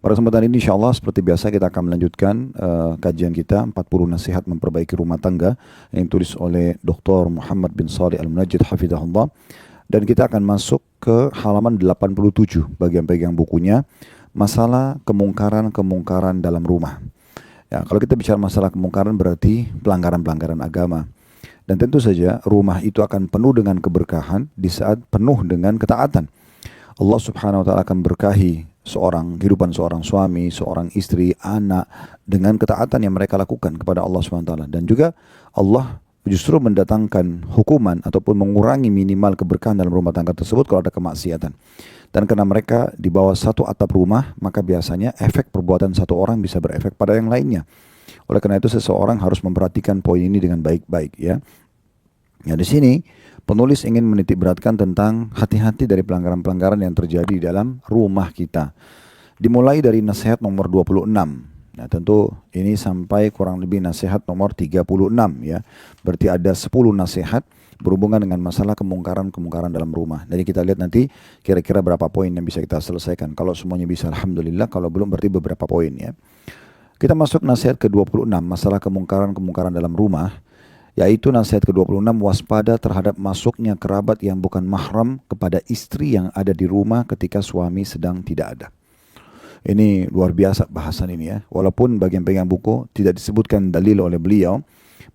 Pada kesempatan ini insya Allah seperti biasa kita akan melanjutkan kajian kita 40 nasihat memperbaiki rumah tangga yang ditulis oleh Dr. Muhammad bin Shalih Al-Munajjid hafizahullah, dan kita akan masuk ke halaman 87 bagian-bagian bukunya, masalah kemungkaran-kemungkaran dalam rumah. Ya, kalau kita bicara masalah kemungkaran berarti pelanggaran-pelanggaran agama. Dan tentu saja rumah itu akan penuh dengan keberkahan di saat penuh dengan ketaatan. Allah Subhanahu wa taala akan berkahi kehidupan seorang suami, seorang istri, anak dengan ketaatan yang mereka lakukan kepada Allah Subhanahu wa taala. Dan juga Allah justru mendatangkan hukuman ataupun mengurangi minimal keberkahan dalam rumah tangga tersebut kalau ada kemaksiatan. Dan karena mereka di bawah satu atap rumah, maka biasanya efek perbuatan satu orang bisa berefek pada yang lainnya. Oleh karena itu seseorang harus memperhatikan poin ini dengan baik-baik, ya. Nah, di sini penulis ingin menitik beratkan tentang hati-hati dari pelanggaran-pelanggaran yang terjadi dalam rumah kita. Dimulai dari nasihat nomor 26. Nah, tentu ini sampai kurang lebih nasihat nomor 36, ya. Berarti ada 10 nasihat berhubungan dengan masalah kemungkaran-kemungkaran dalam rumah. Jadi kita lihat nanti kira-kira berapa poin yang bisa kita selesaikan. Kalau semuanya bisa alhamdulillah, kalau belum berarti beberapa poin, ya. Kita masuk nasihat ke-26, masalah kemungkaran-kemungkaran dalam rumah, yaitu nasihat ke-26, waspada terhadap masuknya kerabat yang bukan mahram kepada istri yang ada di rumah ketika suami sedang tidak ada. Ini luar biasa bahasan ini, ya. Walaupun bagian-bagian buku tidak disebutkan dalil oleh beliau,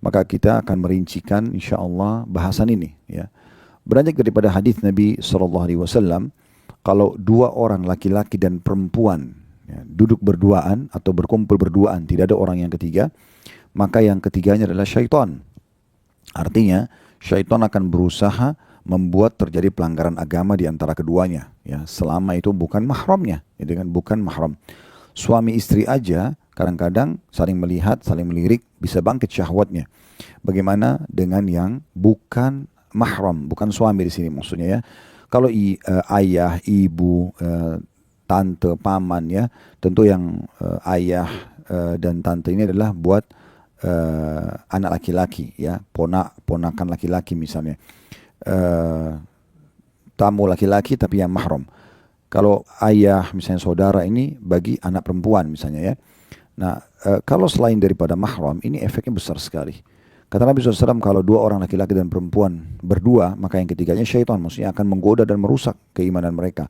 maka kita akan merincikan insyaAllah bahasan ini, ya. Beranjak daripada hadis Nabi SAW, kalau dua orang laki-laki dan perempuan, ya, duduk berduaan atau berkumpul berduaan, tidak ada orang yang ketiga, maka yang ketiganya adalah syaitan. Artinya syaitan akan berusaha membuat terjadi pelanggaran agama di antara keduanya, ya, selama itu bukan mahramnya, itu kan bukan mahram. Suami istri aja kadang-kadang saling melihat, saling melirik, bisa bangkit syahwatnya. Bagaimana dengan yang bukan mahram, bukan suami di sini maksudnya, ya. Kalau ayah, ibu, tante, paman, ya, tentu yang ayah dan tante ini adalah buat anak laki-laki, ya, ponakan laki-laki misalnya, tamu laki-laki tapi yang mahram. Kalau ayah misalnya saudara ini bagi anak perempuan misalnya, ya. Nah, kalau selain daripada mahram ini efeknya besar sekali. Kata Nabi SAW, kalau dua orang laki-laki dan perempuan berdua, maka yang ketiganya syaitan, maksudnya akan menggoda dan merusak keimanan mereka.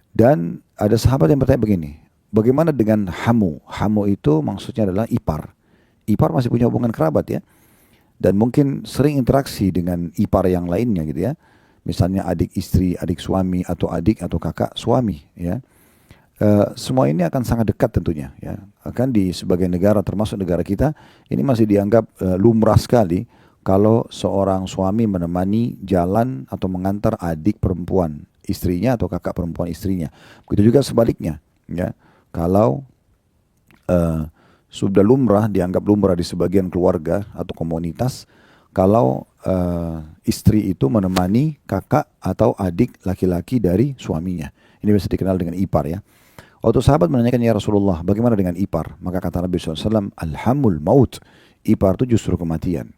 Dan ada sahabat yang bertanya begini, bagaimana dengan hamu? Hamu itu maksudnya adalah ipar. Ipar masih punya hubungan kerabat, ya. Dan mungkin sering interaksi dengan ipar yang lainnya gitu, ya. Misalnya adik istri, adik suami, atau adik atau kakak suami, ya. Semua ini akan sangat dekat tentunya, ya. Akan di sebagian negara termasuk negara kita, ini masih dianggap lumrah sekali kalau seorang suami menemani jalan atau mengantar adik perempuan istrinya atau kakak perempuan istrinya. Begitu juga sebaliknya, ya. Kalau sudah lumrah, dianggap lumrah di sebagian keluarga atau komunitas, kalau istri itu menemani kakak atau adik laki-laki dari suaminya. Ini bisa dikenal dengan ipar, ya. Waktu sahabat menanyakan, ya Rasulullah, bagaimana dengan ipar? Maka kata Nabi SAW, alhamul maut. Ipar itu justru kematian.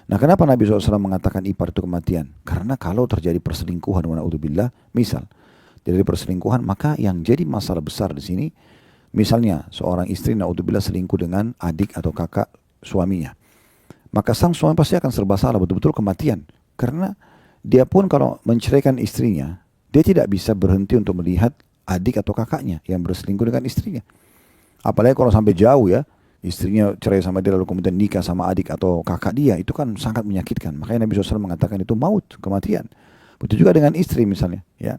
Nah, kenapa Nabi SAW mengatakan ipar itu kematian? Karena kalau terjadi perselingkuhan, wa na'udzubillah, misal terjadi perselingkuhan, maka yang jadi masalah besar di sini, misalnya seorang istri na'udzubillah selingkuh dengan adik atau kakak suaminya, maka sang suami pasti akan serba salah, betul-betul kematian. Karena dia pun kalau menceraikan istrinya, dia tidak bisa berhenti untuk melihat adik atau kakaknya yang berselingkuh dengan istrinya. Apalagi kalau sampai jauh, ya, istrinya cerai sama dia lalu kemudian nikah sama adik atau kakak dia, itu kan sangat menyakitkan. Makanya Nabi SAW mengatakan itu maut, kematian. Begitu juga dengan istri misalnya, ya.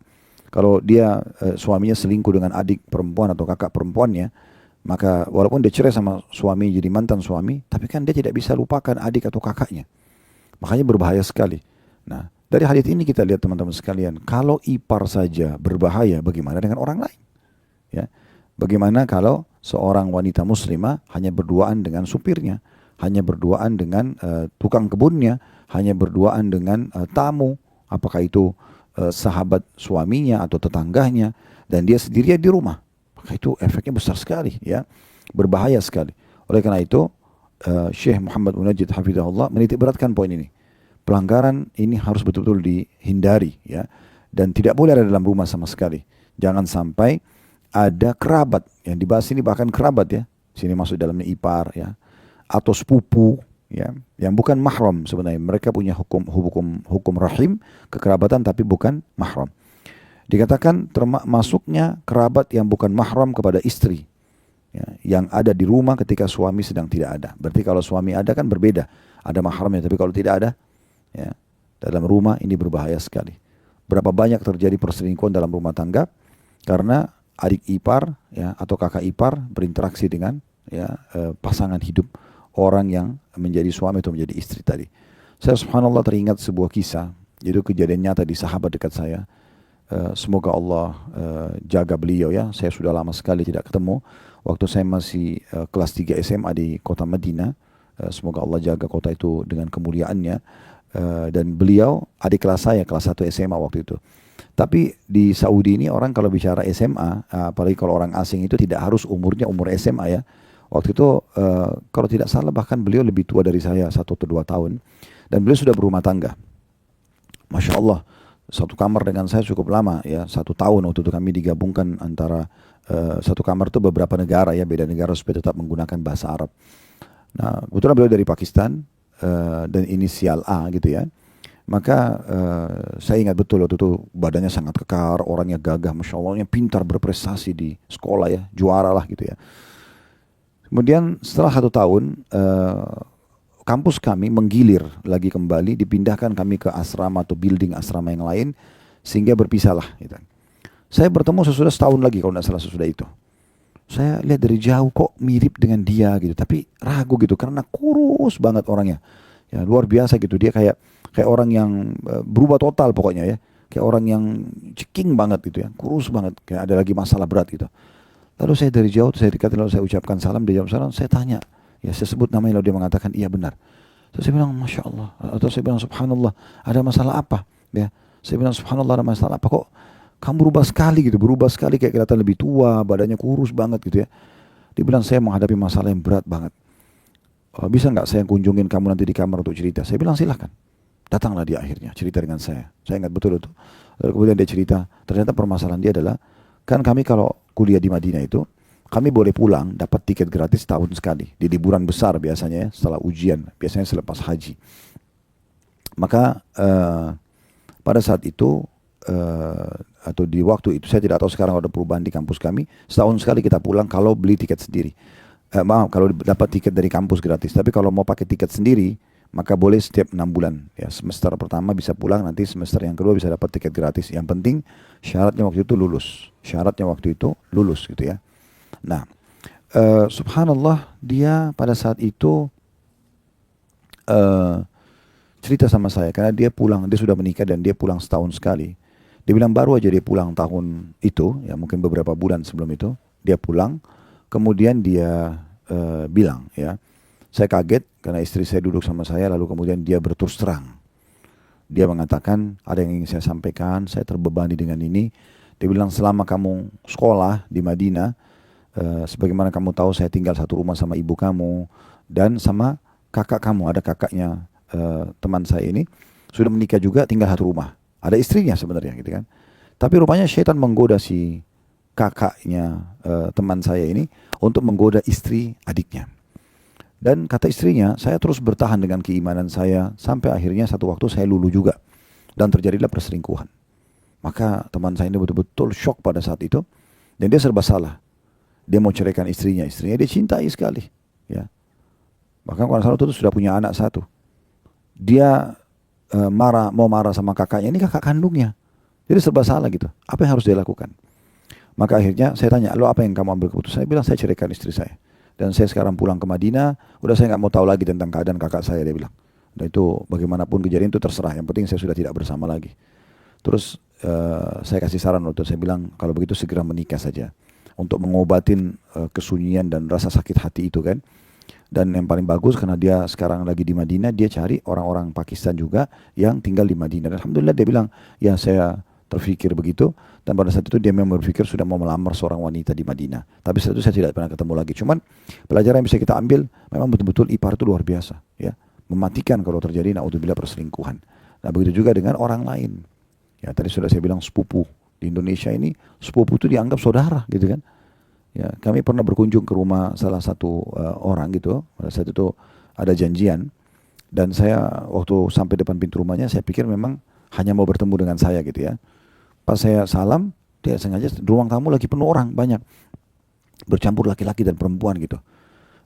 Kalau dia suaminya selingkuh dengan adik perempuan atau kakak perempuannya, maka walaupun dia cerai sama suami jadi mantan suami, tapi kan dia tidak bisa lupakan adik atau kakaknya. Makanya berbahaya sekali. Nah, dari hadits ini kita lihat teman-teman sekalian, kalau ipar saja berbahaya, bagaimana dengan orang lain? Ya, bagaimana kalau seorang wanita muslimah hanya berduaan dengan supirnya, hanya berduaan dengan tukang kebunnya, hanya berduaan dengan tamu, apakah itu sahabat suaminya atau tetangganya, dan dia sendirian di rumah, maka itu efeknya besar sekali, ya, berbahaya sekali. Oleh karena itu Syekh Muhammad Munajjid hafizahullah menitik beratkan poin ini. Pelanggaran ini harus betul-betul dihindari, ya, dan tidak boleh ada dalam rumah sama sekali. Jangan sampai ada kerabat Yang dibahas ini bahkan kerabat ya. Sini masuk dalamnya ipar ya. Atau sepupu ya. Yang bukan mahram sebenarnya. Mereka punya hukum rahim, kekerabatan tapi bukan mahram. Dikatakan termasuknya kerabat yang bukan mahram kepada istri. Ya, yang ada di rumah ketika suami sedang tidak ada. Berarti kalau suami ada kan berbeda. Ada mahramnya. Tapi kalau tidak ada, ya, dalam rumah ini berbahaya sekali. Berapa banyak terjadi perselingkuhan dalam rumah tangga karena adik ipar ya atau kakak ipar berinteraksi dengan ya pasangan hidup orang yang menjadi suami atau menjadi istri tadi. Saya subhanallah teringat sebuah kisah, itu kejadian nyata di sahabat dekat saya. Semoga Allah jaga beliau ya. Saya sudah lama sekali tidak ketemu. Waktu saya masih kelas 3 SMA di kota Madinah. Semoga Allah jaga kota itu dengan kemuliaannya. Dan beliau adik kelas saya, kelas 1 SMA waktu itu. Tapi di Saudi ini orang kalau bicara SMA, apalagi kalau orang asing itu tidak harus umurnya umur SMA ya. Waktu itu kalau tidak salah bahkan beliau lebih tua dari saya 1 atau 2 tahun. Dan beliau sudah berumah tangga. Masya Allah, satu kamar dengan saya cukup lama ya. 1 tahun waktu itu kami digabungkan antara satu kamar itu beberapa negara ya. Beda negara supaya tetap menggunakan bahasa Arab. Nah kebetulan beliau dari Pakistan dan inisial A gitu ya. Maka saya ingat betul waktu itu badannya sangat kekar, orangnya gagah, Masya Allah, pintar berprestasi di sekolah ya, juara lah gitu ya. Kemudian setelah 1 tahun, kampus kami menggilir lagi kembali, dipindahkan kami ke asrama atau building asrama yang lain, sehingga berpisah lah. Gitu. Saya bertemu sesudah setahun lagi kalau tidak salah sesudah itu. Saya lihat dari jauh kok mirip dengan dia gitu, tapi ragu gitu karena kurus banget orangnya. Ya, luar biasa gitu, dia kayak orang yang berubah total pokoknya ya. Kayak orang yang ceking banget gitu ya, kurus banget, kayak ada lagi masalah berat gitu. Lalu saya dari jauh, saya dekatin, lalu saya ucapkan salam, dia jawab salam, saya tanya, ya saya sebut namanya, lalu dia mengatakan iya benar. Terus saya bilang Masya Allah, atau saya bilang Subhanallah, ada masalah apa? Ya, saya bilang Subhanallah, ada masalah apa kok? Kamu berubah sekali gitu, berubah sekali kayak kelihatan lebih tua, badannya kurus banget gitu ya. Dia bilang saya menghadapi masalah yang berat banget. Bisa nggak saya kunjungin kamu nanti di kamar untuk cerita? Saya bilang silahkan. Datanglah dia akhirnya cerita dengan saya. Saya ingat betul itu. Lalu kemudian dia cerita, ternyata permasalahan dia adalah, kan kami kalau kuliah di Madinah itu, kami boleh pulang dapat tiket gratis tahun sekali. Di liburan besar biasanya ya, setelah ujian, biasanya selepas haji. Maka pada saat itu, atau di waktu itu, saya tidak tahu sekarang ada perubahan di kampus kami, setahun sekali kita pulang kalau beli tiket sendiri. Maaf, kalau dapat tiket dari kampus gratis. Tapi kalau mau pakai tiket sendiri, maka boleh setiap 6 bulan. Ya, semester pertama bisa pulang, nanti semester yang kedua bisa dapat tiket gratis. Yang penting syaratnya waktu itu lulus. Syaratnya waktu itu lulus gitu ya. Nah, subhanallah dia pada saat itu cerita sama saya karena dia pulang, dia sudah menikah dan dia pulang setahun sekali. Dia bilang baru aja dia pulang tahun itu, ya mungkin beberapa bulan sebelum itu dia pulang. Kemudian dia bilang ya, saya kaget karena istri saya duduk sama saya, lalu kemudian dia berterus terang. Dia mengatakan ada yang ingin saya sampaikan, saya terbebani dengan ini. Dia bilang selama kamu sekolah di Madinah, sebagaimana kamu tahu saya tinggal satu rumah sama ibu kamu dan sama kakak kamu, ada kakaknya teman saya ini sudah menikah juga, tinggal satu rumah. Ada istrinya sebenarnya gitu kan. Tapi rupanya syaitan menggoda si kakaknya teman saya ini untuk menggoda istri adiknya. Dan kata istrinya, saya terus bertahan dengan keimanan saya sampai akhirnya satu waktu saya luluh juga. Dan terjadilah perselingkuhan. Maka teman saya ini betul-betul shock pada saat itu. Dan dia serba salah. Dia mau ceraikan istrinya. Istrinya dia cintai sekali. Ya. Bahkan kalau salah itu sudah punya anak satu. Dia mau marah sama kakaknya. Ini kakak kandungnya. Jadi serba salah gitu. Apa yang harus dia lakukan? Maka akhirnya saya tanya, lo apa yang kamu ambil keputusan? Saya bilang saya ceraikan istri saya. Dan saya sekarang pulang ke Madinah, udah saya nggak mau tahu lagi tentang keadaan kakak saya, dia bilang. Dan itu bagaimanapun kejadian itu terserah, yang penting saya sudah tidak bersama lagi. Terus saya kasih saran untuk saya bilang, kalau begitu segera menikah saja. Untuk mengobatin kesunyian dan rasa sakit hati itu kan. Dan yang paling bagus karena dia sekarang lagi di Madinah, dia cari orang-orang Pakistan juga yang tinggal di Madinah. Dan alhamdulillah dia bilang, ya saya terfikir begitu. Dan pada saat itu dia memang berpikir sudah mau melamar seorang wanita di Madinah. Tapi setelah itu saya tidak pernah ketemu lagi. Cuman pelajaran yang bisa kita ambil, memang betul-betul ipar itu luar biasa. Ya, mematikan kalau terjadi naudzubillah perselingkuhan. Nah begitu juga dengan orang lain. Ya tadi sudah saya bilang sepupu. Di Indonesia ini sepupu itu dianggap saudara gitu kan. Ya, kami pernah berkunjung ke rumah salah satu orang gitu. Pada saat itu ada janjian dan saya waktu sampai depan pintu rumahnya saya pikir memang hanya mau bertemu dengan saya gitu ya. Pas saya salam, dia sengaja ruang tamu lagi penuh orang banyak, bercampur laki-laki dan perempuan gitu.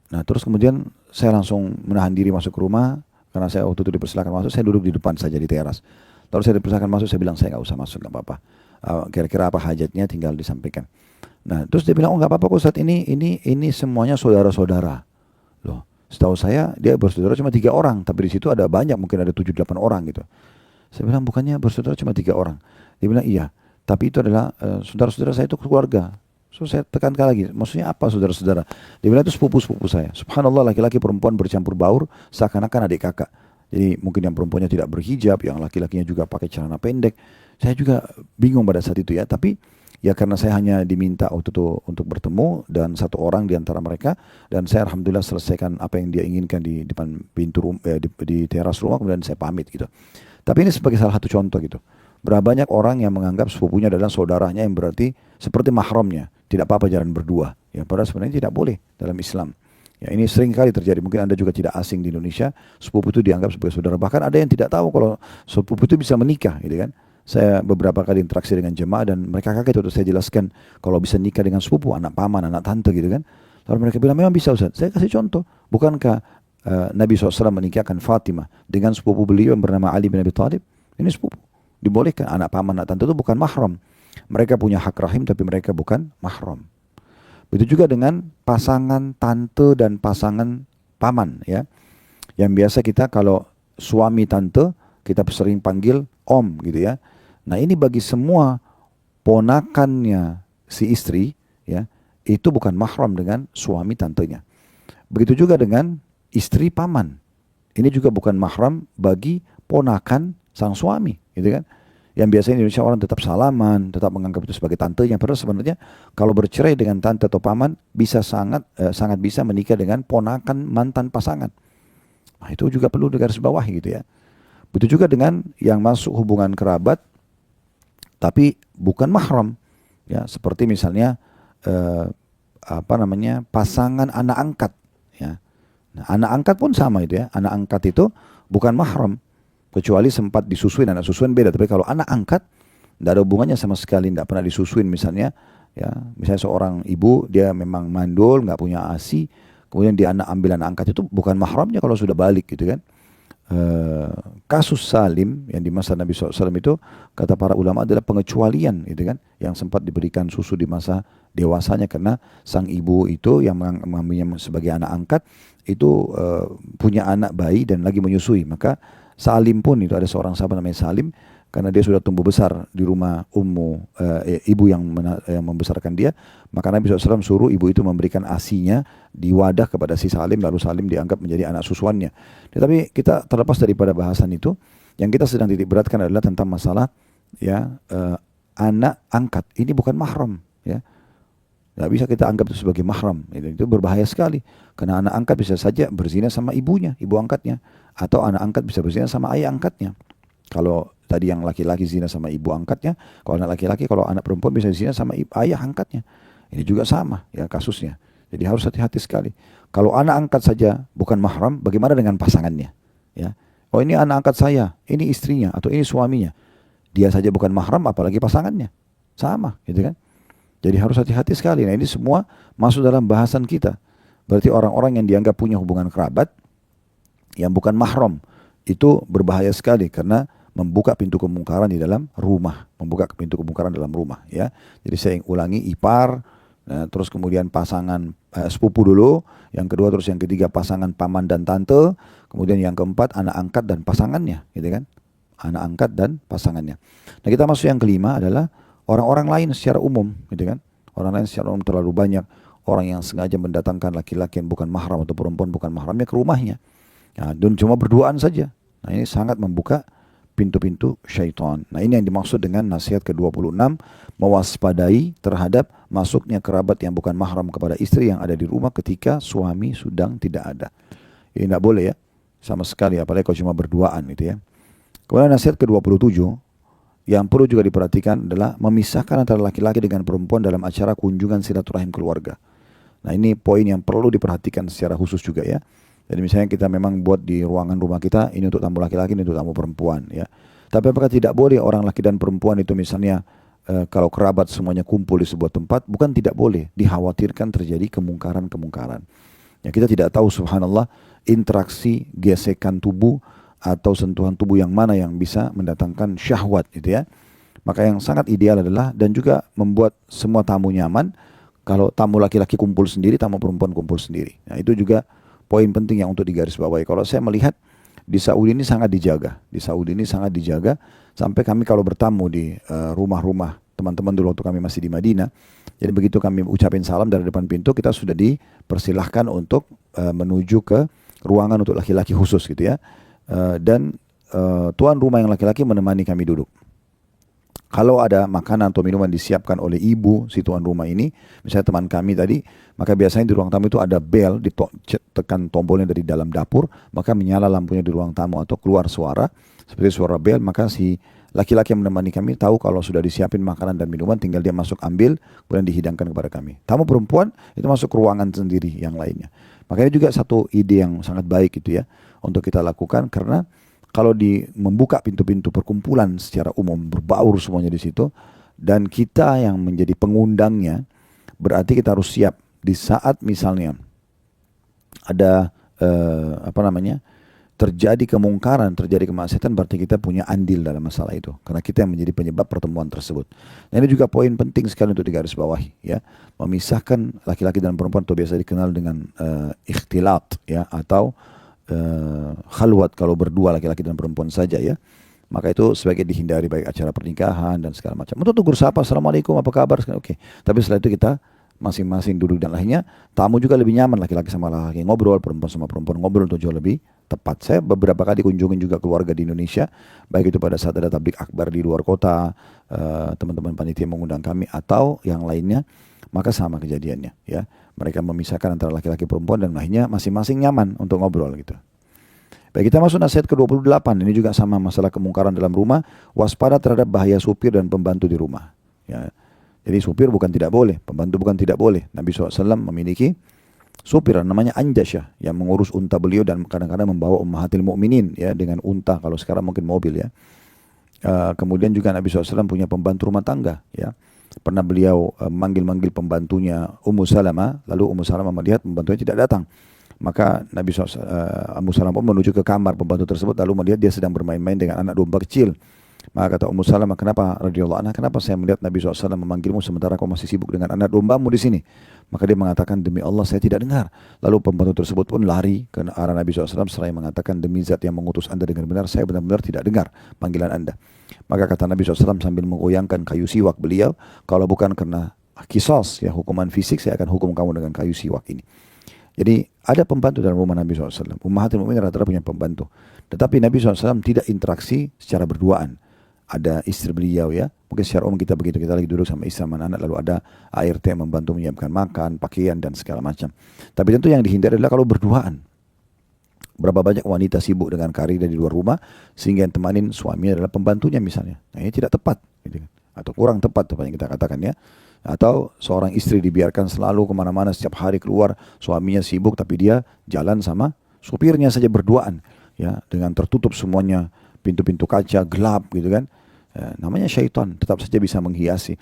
Nah, terus kemudian saya langsung menahan diri masuk ke rumah karena saya waktu itu dipersilakan masuk, saya duduk di depan saja di teras. Lalu saya dipersilakan masuk, saya bilang saya nggak usah masuk, nggak apa-apa. Kira-kira apa hajatnya tinggal disampaikan. Nah, terus dia bilang, oh nggak apa-apa kok Ustaz, ini semuanya saudara-saudara. Loh, setahu saya dia bersaudara cuma 3 orang, tapi di situ ada banyak, mungkin ada 7-8 orang gitu. Saya bilang bukannya bersaudara cuma 3 orang. Dia bilang iya, tapi itu adalah saudara-saudara saya itu keluarga. So saya tekankan lagi, maksudnya apa saudara-saudara? Dia bilang itu sepupu-sepupu saya. Subhanallah, laki-laki perempuan bercampur baur seakan-akan adik kakak. Jadi mungkin yang perempuannya tidak berhijab, yang laki-lakinya juga pakai celana pendek. Saya juga bingung pada saat itu ya, tapi ya karena saya hanya diminta waktu itu untuk bertemu dan satu orang di antara mereka, dan saya alhamdulillah selesaikan apa yang dia inginkan di depan pintu di teras rumah, kemudian saya pamit gitu. Tapi ini sebagai salah satu contoh gitu. Berapa banyak orang yang menganggap sepupunya adalah saudaranya yang berarti seperti mahramnya. Tidak apa-apa jalan berdua. Ya, padahal sebenarnya tidak boleh dalam Islam. Ya, ini sering kali terjadi. Mungkin Anda juga tidak asing di Indonesia. Sepupu itu dianggap sebagai saudara. Bahkan ada yang tidak tahu kalau sepupu itu bisa menikah, gitu kan. Saya beberapa kali interaksi dengan jemaah dan mereka kaget waktu saya jelaskan kalau bisa nikah dengan sepupu, anak paman, anak tante gitu kan. Lalu mereka bilang memang bisa Ustaz. Saya kasih contoh. Bukankah Nabi SAW menikahkan Fatimah dengan sepupu beliau yang bernama Ali bin Abi Thalib? Ini sepupu. Dibolehkan, anak paman, anak tante itu bukan mahram. Mereka punya hak rahim tapi mereka bukan mahram. Begitu juga dengan pasangan tante dan pasangan paman ya. Yang biasa kita kalau suami tante kita sering panggil om gitu ya. Nah, ini bagi semua ponakannya si istri ya, itu bukan mahram dengan suami tantenya. Begitu juga dengan istri paman. Ini juga bukan mahram bagi ponakan sang suami, gitu kan? Yang biasanya di Indonesia orang tetap salaman, tetap menganggap itu sebagai tantenya. Padahal sebenarnya kalau bercerai dengan tante atau paman bisa sangat bisa menikah dengan ponakan mantan pasangan. Nah, itu juga perlu digarisbawahi gitu ya. Begitu juga dengan yang masuk hubungan kerabat tapi bukan mahram, ya seperti misalnya pasangan anak angkat, ya. Nah, anak angkat pun sama itu ya. Anak angkat itu bukan mahram. Kecuali sempat disusuin, anak susuin beda. Tapi kalau anak angkat, tidak ada hubungannya sama sekali, tidak pernah disusuin misalnya. Ya, misalnya seorang ibu, dia memang mandul, nggak punya ASI, kemudian dia ambil anak angkat itu bukan mahramnya kalau sudah balik gitu kan. Kasus Salim yang di masa Nabi SAW itu, kata para ulama adalah pengecualian gitu kan. Yang sempat diberikan susu di masa dewasanya karena sang ibu itu yang mengambilnya sebagai anak angkat, itu punya anak bayi dan lagi menyusui. Maka Salim pun itu ada seorang sahabat namanya Salim karena dia sudah tumbuh besar di rumah ibu yang membesarkan dia, maka Nabi SAW suruh ibu itu memberikan asinya di wadah kepada si Salim, lalu Salim dianggap menjadi anak susuannya. Tetapi kita terlepas daripada bahasan itu, yang kita sedang titik beratkan adalah tentang masalah ya anak angkat. Ini bukan mahram ya. Nggak bisa kita anggap itu sebagai mahram. Itu berbahaya sekali. Karena anak angkat bisa saja berzina sama ibunya, ibu angkatnya. Atau anak angkat bisa berzina sama ayah angkatnya. Kalau tadi yang laki-laki zina sama ibu angkatnya, kalau anak laki-laki, kalau anak perempuan bisa zina sama ayah angkatnya. Ini juga sama ya kasusnya. Jadi harus hati-hati sekali. Kalau anak angkat saja bukan mahram, bagaimana dengan pasangannya? Ya. Oh, ini anak angkat saya, ini istrinya, atau ini suaminya. Dia saja bukan mahram, apalagi pasangannya. Sama, gitu kan? Jadi harus hati-hati sekali. Nah, ini semua masuk dalam bahasan kita. Berarti orang-orang yang dianggap punya hubungan kerabat yang bukan mahram itu berbahaya sekali karena membuka pintu kemungkaran di dalam rumah, membuka pintu kemungkaran dalam rumah ya. Jadi saya ulangi, ipar, terus kemudian pasangan sepupu dulu, yang kedua terus yang ketiga pasangan paman dan tante, kemudian yang keempat anak angkat dan pasangannya, gitu kan? Anak angkat dan pasangannya. Nah, kita masuk yang kelima adalah orang-orang lain secara umum, gitu kan? Orang lain secara umum terlalu banyak orang yang sengaja mendatangkan laki-laki yang bukan mahram atau perempuan bukan mahramnya ke rumahnya. Nah, dan cuma berduaan saja. Nah, ini sangat membuka pintu-pintu syaitan. Nah, ini yang dimaksud dengan nasihat ke-26, mewaspadai terhadap masuknya kerabat yang bukan mahram kepada istri yang ada di rumah ketika suami sedang tidak ada. Ini tidak boleh ya, sama sekali, apalagi kalau cuma berduaan gitu ya. Kemudian nasihat ke-27, yang perlu juga diperhatikan adalah memisahkan antara laki-laki dengan perempuan dalam acara kunjungan silaturahim keluarga. Nah ini poin yang perlu diperhatikan secara khusus juga ya. Jadi misalnya kita memang buat di ruangan rumah kita, ini untuk tamu laki-laki, ini untuk tamu perempuan ya. Tapi apakah tidak boleh orang laki dan perempuan itu misalnya kalau kerabat semuanya kumpul di sebuah tempat, bukan tidak boleh, dikhawatirkan terjadi kemungkaran-kemungkaran. Ya kita tidak tahu subhanallah interaksi gesekan tubuh atau sentuhan tubuh yang mana yang bisa mendatangkan syahwat gitu ya. Maka yang sangat ideal adalah dan juga membuat semua tamu nyaman. Kalau tamu laki-laki kumpul sendiri, tamu perempuan kumpul sendiri. Nah itu juga poin penting yang untuk digarisbawahi. Kalau saya melihat di Saudi ini sangat dijaga. Di Saudi ini sangat dijaga sampai kami kalau bertamu di rumah-rumah teman-teman dulu waktu kami masih di Madinah. Jadi begitu kami ucapin salam dari depan pintu, kita sudah dipersilahkan untuk menuju ke ruangan untuk laki-laki khusus gitu ya. Dan tuan rumah yang laki-laki menemani kami duduk. Kalau ada makanan atau minuman disiapkan oleh ibu si tuan rumah ini, misalnya teman kami tadi, maka biasanya di ruang tamu itu ada bel, ditekan tombolnya dari dalam dapur, maka menyala lampunya di ruang tamu atau keluar suara, seperti suara bel, maka si laki-laki yang menemani kami tahu kalau sudah disiapin makanan dan minuman, tinggal dia masuk ambil, kemudian dihidangkan kepada kami. Tamu perempuan itu masuk ke ruangan sendiri yang lainnya. Makanya juga satu ide yang sangat baik itu ya, untuk kita lakukan karena kalau membuka pintu-pintu perkumpulan secara umum berbaur semuanya di situ dan kita yang menjadi pengundangnya berarti kita harus siap di saat misalnya ada terjadi kemungkaran, terjadi kemaksiatan berarti kita punya andil dalam masalah itu karena kita yang menjadi penyebab pertemuan tersebut. Nah ini juga poin penting sekali untuk digarisbawahi ya, memisahkan laki-laki dan perempuan atau biasa dikenal dengan ikhtilat ya atau khalwat kalau berdua laki-laki dan perempuan saja ya. Maka itu sebagai dihindari baik acara pernikahan dan segala macam. Untuk tegur sapa, assalamualaikum, apa kabar? Oke. Tapi setelah itu kita masing-masing duduk dan lainnya. Tamu juga lebih nyaman laki-laki sama laki ngobrol, perempuan sama perempuan ngobrol untuk jauh lebih tepat. Saya beberapa kali kunjungin juga keluarga di Indonesia, baik itu pada saat ada tablik akbar di luar kota, teman-teman panitia mengundang kami atau yang lainnya, maka sama kejadiannya ya. Mereka memisahkan antara laki-laki perempuan dan lainnya masing-masing nyaman untuk ngobrol gitu. Baik, kita masuk nasihat ke-28. Ini juga sama masalah kemungkaran dalam rumah. Waspada terhadap bahaya supir dan pembantu di rumah. Ya. Jadi supir bukan tidak boleh, pembantu bukan tidak boleh. Nabi SAW memiliki supir namanya Anjasyah yang mengurus unta beliau dan kadang-kadang membawa ummahatil mu'minin ya dengan unta, kalau sekarang mungkin mobil ya. Kemudian juga Nabi SAW punya pembantu rumah tangga ya. Pernah beliau manggil-manggil pembantunya Ummu Salamah, lalu Ummu Salamah melihat pembantunya tidak datang. Maka Nabi SAW, Ummu Salamah pun menuju ke kamar pembantu tersebut lalu melihat dia sedang bermain-main dengan anak domba kecil. Maka kata Ummu Salamah, kenapa radhiyallahu anha, kenapa saya melihat Nabi SAW memanggilmu sementara kau masih sibuk dengan anak dombamu di sini? Maka dia mengatakan, demi Allah saya tidak dengar. Lalu pembantu tersebut pun lari ke arah Nabi SAW seraya mengatakan, demi zat yang mengutus anda dengan benar, saya benar-benar tidak dengar panggilan anda. Maka kata Nabi SAW sambil menggoyangkan kayu siwak beliau, kalau bukan karena kisos, ya hukuman fisik, saya akan hukum kamu dengan kayu siwak ini. Jadi ada pembantu dalam rumah Nabi SAW. Ummahatul Mukminin rata-rata punya pembantu. Tetapi Nabi SAW tidak interaksi secara berduaan. Ada istri beliau ya. Mungkin secara umum kita begitu. Kita lagi duduk sama istri sama anak. Lalu ada ART yang membantu menyiapkan makan, pakaian dan segala macam. Tapi tentu yang dihindari adalah kalau berduaan. Berapa banyak wanita sibuk dengan karir di luar rumah. Sehingga yang temanin suaminya adalah pembantunya misalnya. Nah ini tidak tepat. Gitu kan. Atau kurang tepat apa yang kita katakan ya. Atau seorang istri dibiarkan selalu kemana-mana setiap hari keluar, suaminya sibuk tapi dia jalan sama supirnya saja berduaan ya, dengan tertutup semuanya, pintu-pintu kaca gelap gitu kan. Namanya syaitan tetap saja bisa menghiasi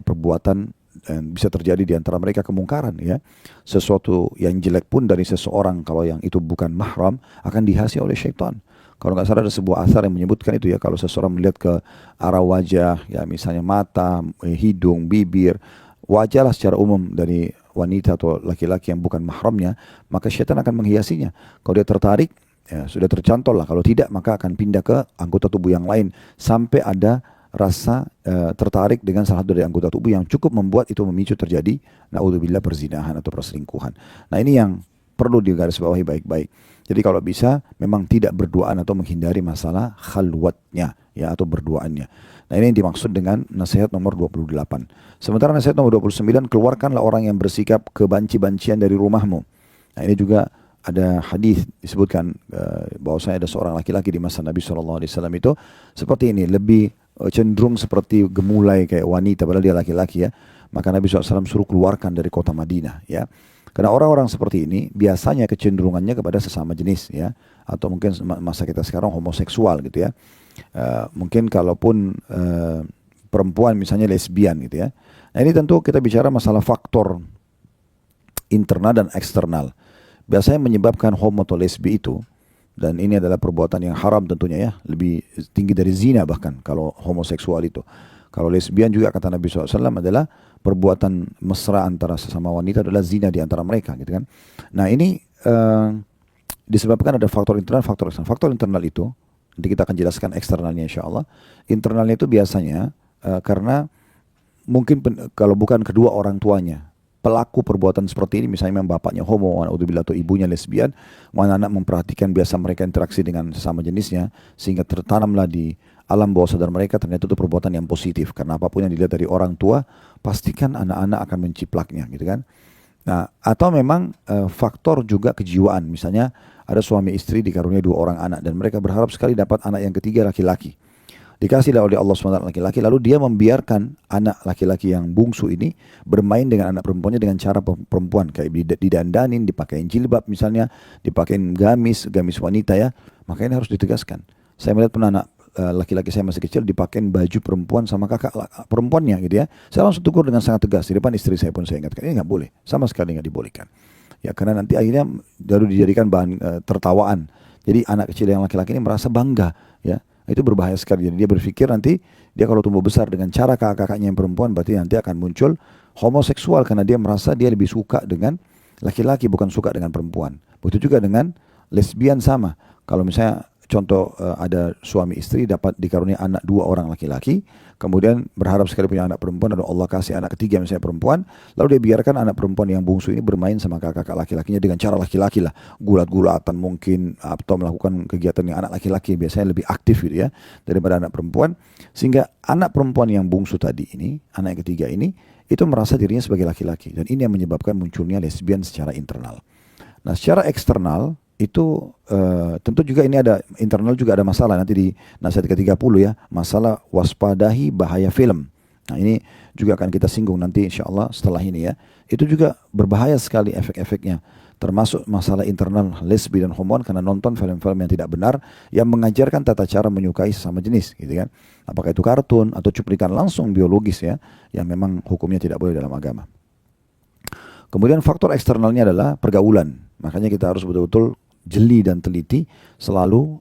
perbuatan dan bisa terjadi di antara mereka kemungkaran ya. Sesuatu yang jelek pun dari seseorang kalau yang itu bukan mahram akan dihiasi oleh syaitan. Kalau nggak salah ada sebuah asar yang menyebutkan itu ya, kalau seseorang melihat ke arah wajah, ya misalnya mata, hidung, bibir, wajah lah secara umum dari wanita atau laki-laki yang bukan mahramnya, maka syaitan akan menghiasinya. Kalau dia tertarik, ya sudah tercantol lah. Kalau tidak, maka akan pindah ke anggota tubuh yang lain sampai ada rasa tertarik dengan salah satu dari anggota tubuh yang cukup membuat itu memicu terjadi naudzubillah perzinahan atau perselingkuhan. Nah ini yang perlu digarisbawahi baik-baik. Jadi kalau bisa memang tidak berduaan atau menghindari masalah khalwatnya ya atau berduaannya. Nah ini yang dimaksud dengan nasihat nomor 28. Sementara nasihat nomor 29, keluarkanlah orang yang bersikap kebanci-bancian dari rumahmu. Nah ini juga ada hadis disebutkan bahwasanya ada seorang laki-laki di masa Nabi SAW itu seperti ini, lebih cenderung seperti gemulai kayak wanita padahal dia laki-laki ya. Maka Nabi SAW suruh keluarkan dari kota Madinah ya. Karena orang-orang seperti ini biasanya kecenderungannya kepada sesama jenis ya. Atau mungkin masa kita sekarang homoseksual gitu ya. Mungkin kalaupun perempuan misalnya lesbian gitu ya. Nah ini tentu kita bicara masalah faktor internal dan eksternal. Biasanya menyebabkan homo atau lesbi itu, dan ini adalah perbuatan yang haram tentunya ya, lebih tinggi dari zina bahkan kalau homoseksual itu. Kalau lesbian juga kata Nabi SAW adalah perbuatan mesra antara sesama wanita adalah zina di antara mereka gitu kan. Nah ini disebabkan ada faktor internal, faktor eksternal. Faktor internal itu, nanti kita akan jelaskan eksternalnya insya Allah. Internalnya itu biasanya karena mungkin kalau bukan kedua orang tuanya pelaku perbuatan seperti ini, misalnya memang bapaknya homo atau ibunya lesbian, anak-anak memperhatikan biasa mereka interaksi dengan sesama jenisnya sehingga tertanamlah di alam bawah sadar mereka ternyata itu perbuatan yang positif, karena apapun yang dilihat dari orang tua pastikan anak-anak akan menciplaknya gitu kan. Nah, atau memang faktor juga kejiwaan, misalnya ada suami istri dikaruniai 2 orang anak dan mereka berharap sekali dapat anak yang ketiga laki-laki. Dikasihlah oleh Allah SWT laki-laki, lalu dia membiarkan anak laki-laki yang bungsu ini bermain dengan anak perempuannya dengan cara perempuan, kayak didandanin, dipakein jilbab misalnya, dipakein gamis wanita ya. Maka ini harus ditegaskan. Saya melihat pernah anak laki-laki saya masih kecil dipakein baju perempuan sama kakak perempuannya gitu ya. Saya langsung tegur dengan sangat tegas di depan istri saya pun saya ingatkan, ini nggak boleh, sama sekali nggak dibolehkan. Ya karena nanti akhirnya baru dijadikan bahan tertawaan. Jadi anak kecil yang laki-laki ini merasa bangga ya. Itu berbahaya sekali. Jadi dia berpikir nanti dia kalau tumbuh besar dengan cara kakak-kakaknya yang perempuan, berarti nanti akan muncul homoseksual karena dia merasa dia lebih suka dengan laki-laki bukan suka dengan perempuan. Begitu juga dengan lesbian sama. Kalau misalnya contoh ada suami istri dapat dikaruniai anak 2 orang laki-laki, kemudian berharap sekali punya anak perempuan, dan Allah kasih anak ketiga misalnya perempuan, lalu dia biarkan anak perempuan yang bungsu ini bermain sama kakak laki-lakinya dengan cara laki-laki lah, gulat-gulatan mungkin, atau melakukan kegiatan yang anak laki-laki biasanya lebih aktif gitu ya daripada anak perempuan, sehingga anak perempuan yang bungsu tadi ini, anak yang ketiga ini, itu merasa dirinya sebagai laki-laki, dan ini yang menyebabkan munculnya lesbian secara internal. Nah secara eksternal itu tentu juga ini ada internal juga ada masalah nanti di nasihat ke-30 ya, masalah waspadahi bahaya film. Nah ini juga akan kita singgung nanti insya Allah setelah ini ya. Itu juga berbahaya sekali efek-efeknya, termasuk masalah internal lesbi dan homoan karena nonton film-film yang tidak benar yang mengajarkan tata cara menyukai sesama jenis gitu kan. Apakah itu kartun atau cuplikan langsung biologis ya, yang memang hukumnya tidak boleh dalam agama. Kemudian faktor eksternalnya adalah pergaulan. Makanya kita harus betul-betul jeli dan teliti selalu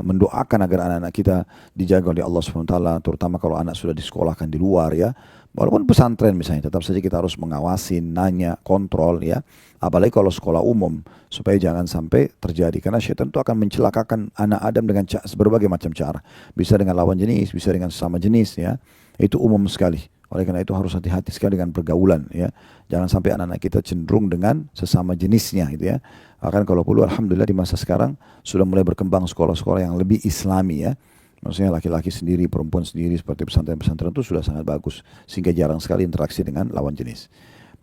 mendoakan agar anak-anak kita dijaga oleh Allah SWT, terutama kalau anak sudah disekolahkan di luar ya. Walaupun pesantren misalnya, tetap saja kita harus mengawasin, nanya, kontrol ya. Apalagi kalau sekolah umum, supaya jangan sampai terjadi. Karena syaitan itu akan mencelakakan anak Adam dengan berbagai macam cara. Bisa dengan lawan jenis, bisa dengan sesama jenis ya. Itu umum sekali. Oleh karena itu harus hati-hati sekali dengan pergaulan ya. Jangan sampai anak-anak kita cenderung dengan sesama jenisnya gitu ya. Bahkan kalau perlu alhamdulillah di masa sekarang sudah mulai berkembang sekolah-sekolah yang lebih islami ya. Maksudnya laki-laki sendiri, perempuan sendiri seperti pesantren-pesantren itu sudah sangat bagus. Sehingga jarang sekali interaksi dengan lawan jenis.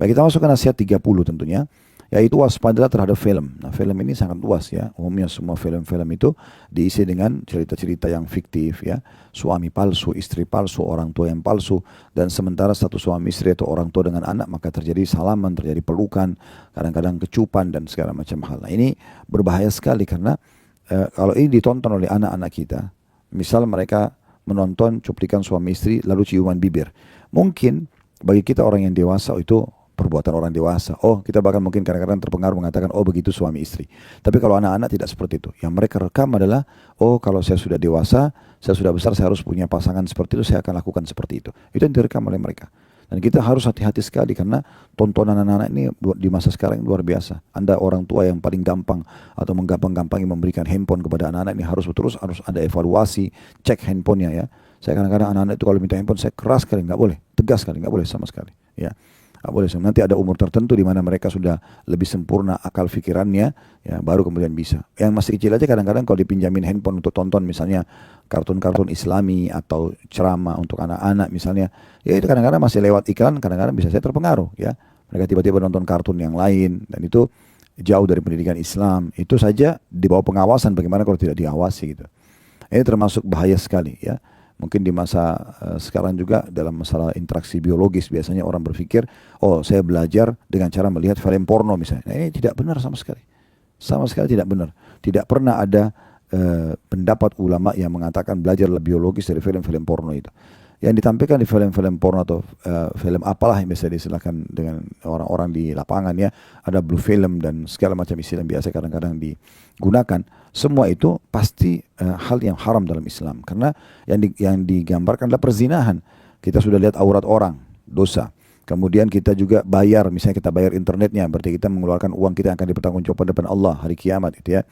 Baik, kita masuk ke nasihat 30 tentunya. Yaitu waspadalah terhadap film. Nah film ini sangat luas ya. Umumnya semua film-film itu diisi dengan cerita-cerita yang fiktif ya. Suami palsu, istri palsu, orang tua yang palsu. Dan sementara satu suami istri atau orang tua dengan anak, maka terjadi salaman, terjadi pelukan, kadang-kadang kecupan dan segala macam hal. Nah ini berbahaya sekali karena kalau ini ditonton oleh anak-anak kita, misal mereka menonton cuplikan suami istri lalu ciuman bibir. Mungkin bagi kita orang yang dewasa itu perbuatan orang dewasa. Oh, kita bahkan mungkin kadang-kadang terpengaruh mengatakan, oh begitu suami istri. Tapi kalau anak-anak tidak seperti itu. Yang mereka rekam adalah, oh kalau saya sudah dewasa, saya sudah besar, saya harus punya pasangan seperti itu, saya akan lakukan seperti itu. Itu yang direkam oleh mereka. Dan kita harus hati-hati sekali karena tontonan anak-anak ini di masa sekarang luar biasa. Anda orang tua yang paling gampang atau menggampang-gampangi memberikan handphone kepada anak-anak ini harus ada evaluasi, cek handphonenya ya. Saya kadang-kadang anak-anak itu kalau minta handphone saya keras sekali, nggak boleh, tegas sekali, nggak boleh sama sekali. Ya. Boleh, nanti ada umur tertentu di mana mereka sudah lebih sempurna akal pikirannya, ya baru kemudian bisa. Yang masih kecil aja kadang-kadang kalau dipinjamin handphone untuk tonton misalnya kartun-kartun Islami atau ceramah untuk anak-anak misalnya, ya itu kadang-kadang masih lewat iklan, kadang-kadang bisa saya terpengaruh ya. Mereka tiba-tiba nonton kartun yang lain dan itu jauh dari pendidikan Islam. Itu saja di bawah pengawasan, bagaimana kalau tidak diawasi gitu. Ini termasuk bahaya sekali ya. Mungkin di masa sekarang juga dalam masalah interaksi biologis biasanya orang berpikir, oh saya belajar dengan cara melihat film porno misalnya. Nah, ini tidak benar sama sekali. Sama sekali tidak benar. Tidak pernah ada pendapat ulama yang mengatakan belajarlah biologis dari film-film porno itu. Yang ditampilkan di film-film porno atau film apalah yang biasa disilakan dengan orang-orang di lapangan ya, ada blue film dan segala macam istilah yang biasa kadang-kadang digunakan. Semua itu pasti hal yang haram dalam Islam, karena yang digambarkan adalah perzinahan. Kita sudah lihat aurat orang, dosa. Kemudian kita juga bayar, misalnya kita bayar internetnya, berarti kita mengeluarkan uang kita yang akan dipertanggungjawabkan depan Allah hari kiamat gitu ya.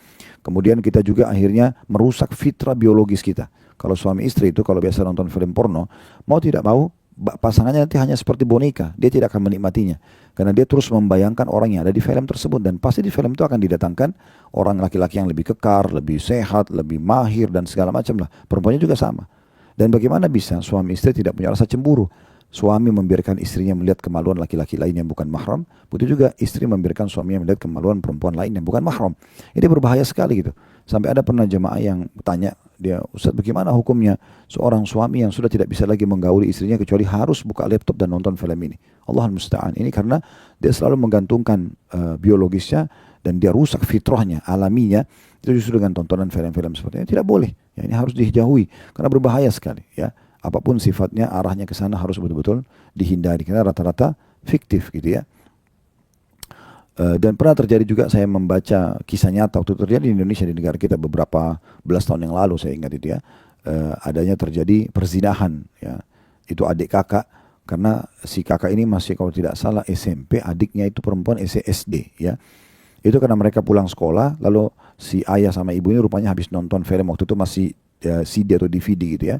Kemudian kita juga akhirnya merusak fitrah biologis kita. Kalau suami istri itu kalau biasa nonton film porno, mau tidak mau pasangannya nanti hanya seperti boneka, dia tidak akan menikmatinya. Karena dia terus membayangkan orang yang ada di film tersebut, dan pasti di film itu akan didatangkan orang laki-laki yang lebih kekar, lebih sehat, lebih mahir dan segala macam lah. Perempuannya juga sama. Dan bagaimana bisa suami istri tidak punya rasa cemburu? Suami membiarkan istrinya melihat kemaluan laki-laki lain yang bukan mahram, begitu juga istri membiarkan suaminya melihat kemaluan perempuan lain yang bukan mahram. Ini berbahaya sekali gitu. Sampai ada pernah jemaah yang tanya, dia, Ustaz bagaimana hukumnya seorang suami yang sudah tidak bisa lagi menggauli istrinya kecuali harus buka laptop dan nonton film ini. Allahul musta'an. Ini karena dia selalu menggantungkan biologisnya dan dia rusak fitrahnya, alaminya itu justru dengan tontonan film-film seperti ini. Tidak boleh. Ya, ini harus dijauhi karena berbahaya sekali ya. Apapun sifatnya, arahnya ke sana harus betul-betul dihindari karena rata-rata fiktif gitu ya. Dan pernah terjadi juga saya membaca kisah nyata waktu itu terjadi di Indonesia, di negara kita beberapa belas tahun yang lalu saya ingat itu ya. Adanya terjadi perzinahan ya. Itu adik kakak, karena si kakak ini masih kalau tidak salah SMP, adiknya itu perempuan SD ya. Itu karena mereka pulang sekolah, lalu si ayah sama ibunya rupanya habis nonton film waktu itu masih CD atau DVD gitu ya.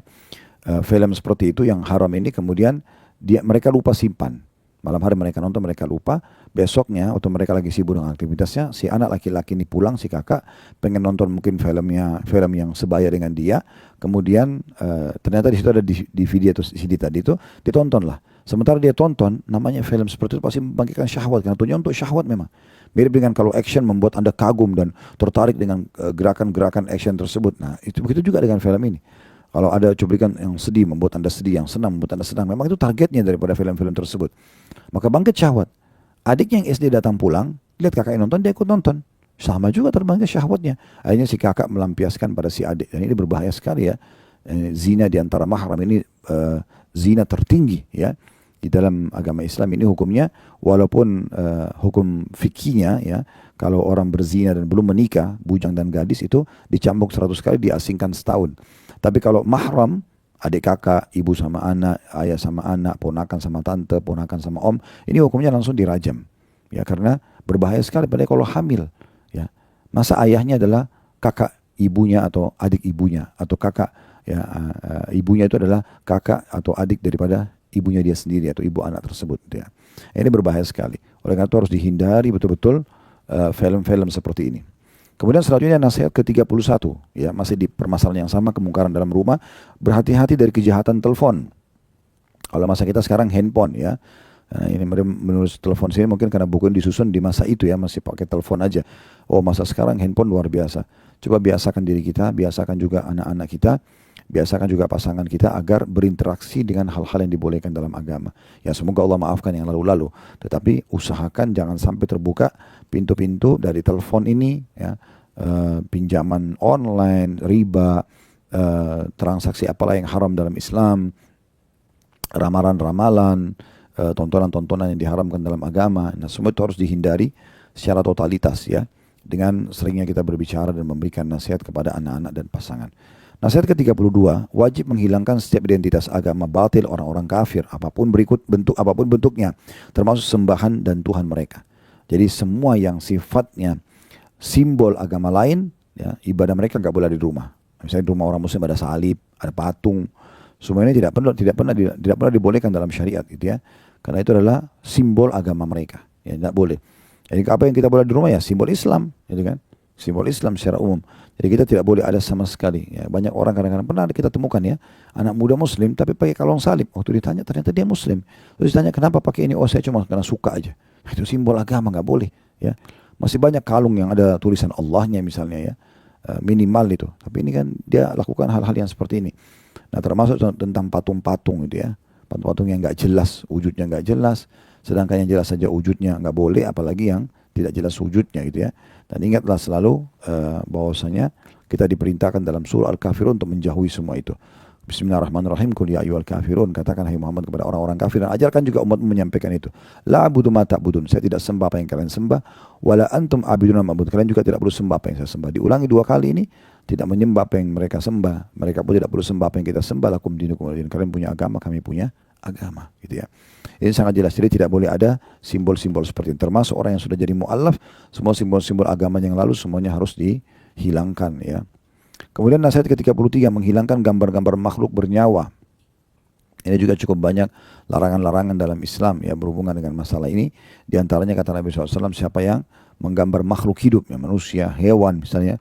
Film seperti itu yang haram ini, kemudian mereka lupa simpan. Malam hari mereka nonton, mereka lupa. Besoknya waktu mereka lagi sibuk dengan aktivitasnya, si anak laki-laki ini pulang, si kakak pengen nonton mungkin film yang sebaya dengan dia. Kemudian ternyata di situ ada DVD atau CD tadi itu, ditontonlah. Sementara dia tonton, namanya film seperti itu pasti membangkitkan syahwat, karena tujuan untuk syahwat memang. Mirip dengan kalau action membuat Anda kagum dan tertarik dengan gerakan-gerakan action tersebut. Nah, itu begitu juga dengan film ini. Kalau ada cuplikan yang sedih membuat Anda sedih, yang senang membuat Anda senang, memang itu targetnya daripada film-film tersebut. Maka bangkit syahwat. Adiknya yang SD datang pulang, lihat kakaknya nonton, dia ikut nonton. Sama juga terbangkit syahwatnya. Akhirnya si kakak melampiaskan pada si adik. Dan ini berbahaya sekali ya. Zina di antara mahram ini zina tertinggi ya. Di dalam agama Islam ini hukumnya, walaupun hukum fikihnya ya, kalau orang berzina dan belum menikah, bujang dan gadis itu dicambuk 100 kali, diasingkan setahun. Tapi kalau mahram, adik kakak, ibu sama anak, ayah sama anak, ponakan sama tante, ponakan sama om, ini hukumnya langsung dirajam. Ya, karena berbahaya sekali padahal kalau hamil. Ya. Masa ayahnya adalah kakak ibunya atau adik ibunya, atau kakak ya ibunya itu adalah kakak atau adik daripada ibunya dia sendiri atau ibu anak tersebut ya. Ini berbahaya sekali. Oleh karena itu harus dihindari betul-betul film-film seperti ini. Kemudian selanjutnya nasihat ke-31 ya, masih di permasalahan yang sama, kemungkaran dalam rumah. Berhati-hati dari kejahatan telepon. Kalau masa kita sekarang handphone ya. Nah, ini menulis telepon sini mungkin karena buku ini disusun di masa itu ya, masih pakai telepon aja. Oh, masa sekarang handphone luar biasa. Coba biasakan diri kita, biasakan juga anak-anak kita, biasakan juga pasangan kita agar berinteraksi dengan hal-hal yang dibolehkan dalam agama. Ya, semoga Allah maafkan yang lalu-lalu. Tetapi usahakan jangan sampai terbuka pintu-pintu dari telepon ini ya, pinjaman online, riba, transaksi apalah yang haram dalam Islam, ramalan-ramalan, tontonan-tontonan yang diharamkan dalam agama. Nah, semua itu harus dihindari secara totalitas ya, dengan seringnya kita berbicara dan memberikan nasihat kepada anak-anak dan pasangan. Nasihat ke-32, wajib menghilangkan setiap identitas agama batil orang-orang kafir, apapun bentuknya, termasuk sembahan dan Tuhan mereka. Jadi semua yang sifatnya simbol agama lain, ya, ibadah mereka nggak boleh ada di rumah. Misalnya di rumah orang Muslim ada salib, ada patung, semua ini tidak pernah dibolehkan dalam syariat, gitu ya. Karena itu adalah simbol agama mereka, ya tidak boleh. Jadi apa yang kita boleh di rumah ya simbol Islam, gitu kan? Simbol Islam secara umum. Jadi kita tidak boleh ada sama sekali. Ya, banyak orang kadang-kadang pernah kita temukan ya, anak muda Muslim tapi pakai kalung salib. Waktu ditanya ternyata dia Muslim. Terus ditanya kenapa pakai ini? Oh saya cuma karena suka aja. Itu simbol agama, nggak boleh. Ya, masih banyak kalung yang ada tulisan Allahnya misalnya ya, minimal itu. Tapi ini kan dia lakukan hal-hal yang seperti ini. Nah termasuk tentang patung-patung gitu ya. Patung-patung yang nggak jelas, wujudnya nggak jelas. Sedangkan yang jelas saja wujudnya nggak boleh, apalagi yang tidak jelas wujudnya gitu ya. Dan ingatlah selalu bahwasanya kita diperintahkan dalam surah Al-Kafirun untuk menjauhi semua itu. Bismillahirrahmanirrahim. Qul ya ayyuhal kafirun. Katakan hai Muhammad kepada orang-orang kafir, dan ajarkan juga umatmu menyampaikan itu. La abudu ma ta'budun. Saya tidak sembah apa yang kalian sembah. Wala antum abiduna ma a'bud. Kalian juga tidak perlu sembah apa yang saya sembah. Diulangi 2 kali ini. Tidak menyembah apa yang mereka sembah. Mereka pun tidak perlu sembah apa yang kita sembah. Lakum dinukum waliy din. Kalian punya agama, kami punya agama, gitu ya. Ini sangat jelas. Jadi tidak boleh ada simbol-simbol seperti ini. Termasuk orang yang sudah jadi mu'allaf, semua simbol-simbol agama yang lalu semuanya harus dihilangkan ya. Kemudian nasihat ke-33, menghilangkan gambar-gambar makhluk bernyawa. Ini juga cukup banyak larangan-larangan dalam Islam ya berhubungan dengan masalah ini. Di antaranya kata Nabi SAW, siapa yang menggambar makhluk hidup, ya, manusia, hewan misalnya,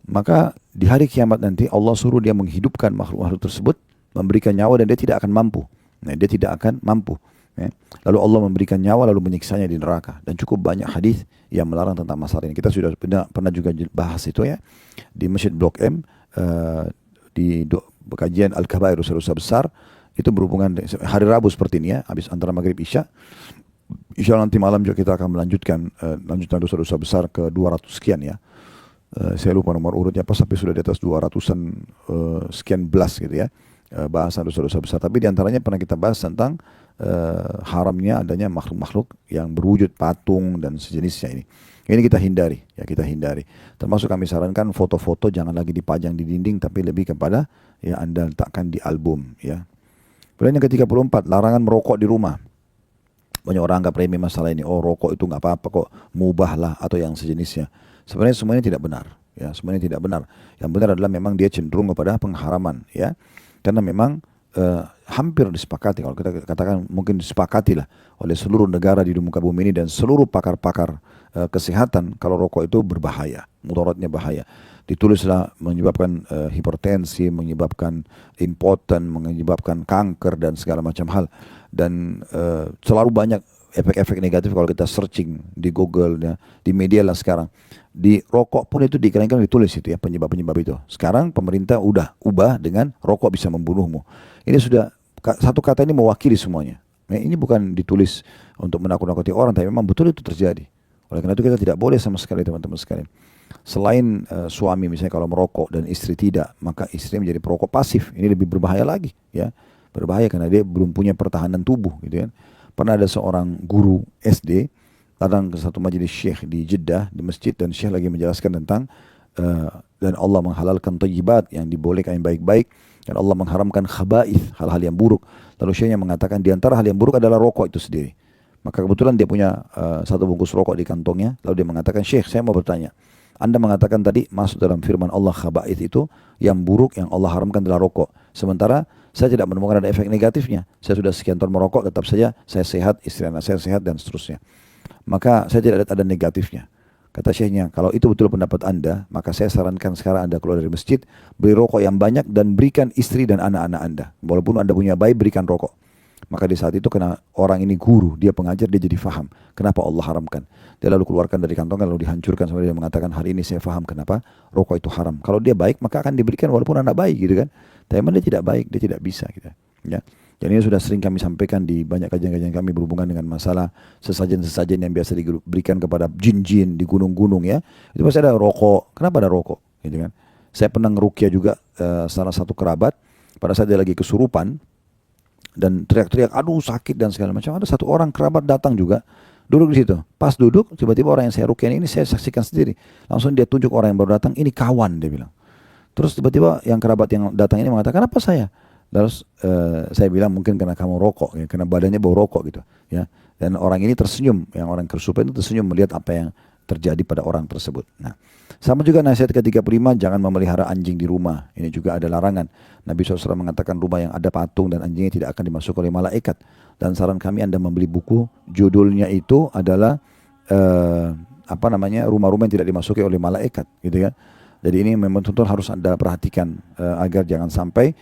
maka di hari kiamat nanti Allah suruh dia menghidupkan makhluk-makhluk tersebut, memberikan nyawa, dan dia tidak akan mampu. Nah, dia tidak akan mampu. Ya. Lalu Allah memberikan nyawa lalu menyiksanya di neraka. Dan cukup banyak hadis yang melarang tentang masalah ini. Kita sudah pernah juga bahas itu ya di Masjid Blok M di kajian Al-Kabair, dosa-dosa besar. Itu berhubungan hari Rabu seperti ini ya, habis antara Maghrib Isya. Insya Allah nanti malam juga kita akan melanjutkan lanjutan dosa-dosa besar ke 200 sekian ya. Saya lupa nomor urutnya apa, tapi sudah di atas 200-an sekian belas gitu ya. Bahasan dosa-dosa besar. Tapi diantaranya pernah kita bahas tentang haramnya adanya makhluk-makhluk yang berwujud patung dan sejenisnya ini. Ini kita hindari, ya kita hindari. Termasuk kami sarankan foto-foto jangan lagi dipajang di dinding, tapi lebih kepada ya Anda letakkan di album, ya. Kemudian yang ke-34, larangan merokok di rumah. Banyak orang anggap remeh masalah ini. Oh, rokok itu nggak apa-apa kok, mubah lah atau yang sejenisnya. Sebenarnya semuanya tidak benar, ya semuanya tidak benar. Yang benar adalah memang dia cenderung kepada pengharaman, ya. Karena memang hampir disepakati, kalau kita katakan mungkin disepakati lah oleh seluruh negara di muka bumi ini dan seluruh pakar-pakar kesehatan, kalau rokok itu berbahaya, mudaratnya bahaya. Ditulislah menyebabkan hipertensi, menyebabkan impoten, menyebabkan kanker dan segala macam hal. Dan selalu banyak efek-efek negatif kalau kita searching di Google ya, di media lah sekarang. Di rokok pun itu dikira-kira ditulis itu ya penyebab-penyebab itu. Sekarang pemerintah udah ubah dengan rokok bisa membunuhmu. Ini sudah satu kata ini mewakili semuanya. Nah, ini bukan ditulis untuk menakut-nakuti orang, tapi memang betul itu terjadi. Oleh karena itu kita tidak boleh sama sekali teman-teman sekalian. Selain suami misalnya kalau merokok dan istri tidak, maka istri menjadi perokok pasif. Ini lebih berbahaya lagi ya. Berbahaya karena dia belum punya pertahanan tubuh gitu kan. Pernah ada seorang guru SD datang ke satu majelis syekh di Jeddah, di masjid, dan syekh lagi menjelaskan tentang dan Allah menghalalkan thayyibat yang dibolehkan yang baik-baik, dan Allah mengharamkan khaba'ith, hal-hal yang buruk. Lalu syekhnya mengatakan di antara hal yang buruk adalah rokok itu sendiri. Maka kebetulan dia punya satu bungkus rokok di kantongnya, lalu dia mengatakan, Syekh saya mau bertanya, Anda mengatakan tadi masuk dalam firman Allah khaba'ith itu yang buruk yang Allah haramkan adalah rokok. Sementara saya tidak menemukan ada efek negatifnya. Saya sudah sekian tahun merokok, tetap saja saya sehat, istri anak saya sehat, dan seterusnya. Maka saya tidak lihat ada negatifnya. Kata syekhnya, kalau itu betul pendapat Anda, maka saya sarankan sekarang Anda keluar dari masjid, beli rokok yang banyak dan berikan istri dan anak-anak Anda. Walaupun Anda punya bayi, berikan rokok. Maka di saat itu karena orang ini guru, dia pengajar, dia jadi faham kenapa Allah haramkan. Dia lalu keluarkan dari kantongnya, lalu dihancurkan sampai dia mengatakan, hari ini saya faham kenapa rokok itu haram. Kalau dia baik, maka akan diberikan walaupun anak bayi gitu kan. Tapi memang dia tidak baik, dia tidak bisa gitu. Ya. Dan ini sudah sering kami sampaikan di banyak kajian-kajian kami berhubungan dengan masalah sesajen-sesajen yang biasa diberikan kepada jin-jin di gunung-gunung ya. Itu pasti ada rokok. Kenapa ada rokok? Gitu kan. Saya pernah ngerukyah juga salah satu kerabat pada saat dia lagi kesurupan dan teriak-teriak, aduh sakit dan segala macam. Ada satu orang kerabat datang juga, duduk di situ. Pas duduk, tiba-tiba orang yang saya rukyah ini saya saksikan sendiri. Langsung dia tunjuk orang yang baru datang, ini kawan dia bilang. Terus tiba-tiba yang kerabat yang datang ini mengatakan, apa saya? Lalu saya bilang mungkin karena kamu rokok, ya, karena badannya bau rokok gitu, ya. Dan orang ini tersenyum, yang orang kesurupan itu tersenyum melihat apa yang terjadi pada orang tersebut. Nah, sama juga nasihat ke-35, jangan memelihara anjing di rumah. Ini juga ada larangan. Nabi SAW mengatakan rumah yang ada patung dan anjingnya tidak akan dimasuki oleh malaikat. Dan saran kami Anda membeli buku, judulnya itu adalah rumah-rumah yang tidak dimasuki oleh malaikat, gitu kan. Jadi ini memang tentu harus Anda perhatikan agar jangan sampai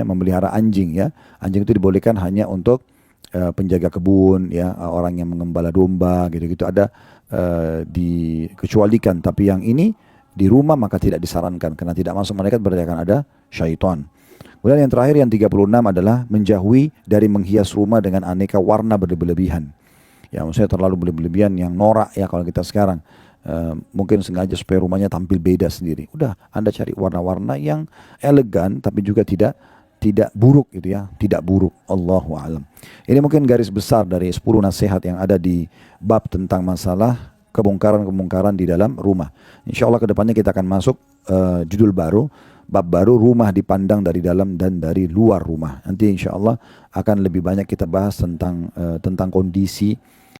memelihara anjing ya. Anjing itu dibolehkan hanya untuk penjaga kebun ya, orang yang mengembala domba gitu-gitu ada dikecualikan. Tapi yang ini di rumah maka tidak disarankan, karena tidak masuk malaikat berarti akan ada syaitan. Kemudian yang terakhir yang 36 adalah menjauhi dari menghias rumah dengan aneka warna berlebihan. Ya, maksudnya terlalu berlebihan yang norak ya kalau kita sekarang. Mungkin sengaja supaya rumahnya tampil beda sendiri. Udah, Anda cari warna-warna yang elegan tapi juga tidak buruk gitu ya, tidak buruk. Allahu a'lam. Ini mungkin garis besar dari 10 nasihat yang ada di bab tentang masalah kemungkaran-kemungkaran di dalam rumah. Insya Allah kedepannya kita akan masuk judul baru, bab baru, rumah dipandang dari dalam dan dari luar rumah. Nanti insya Allah akan lebih banyak kita bahas tentang kondisi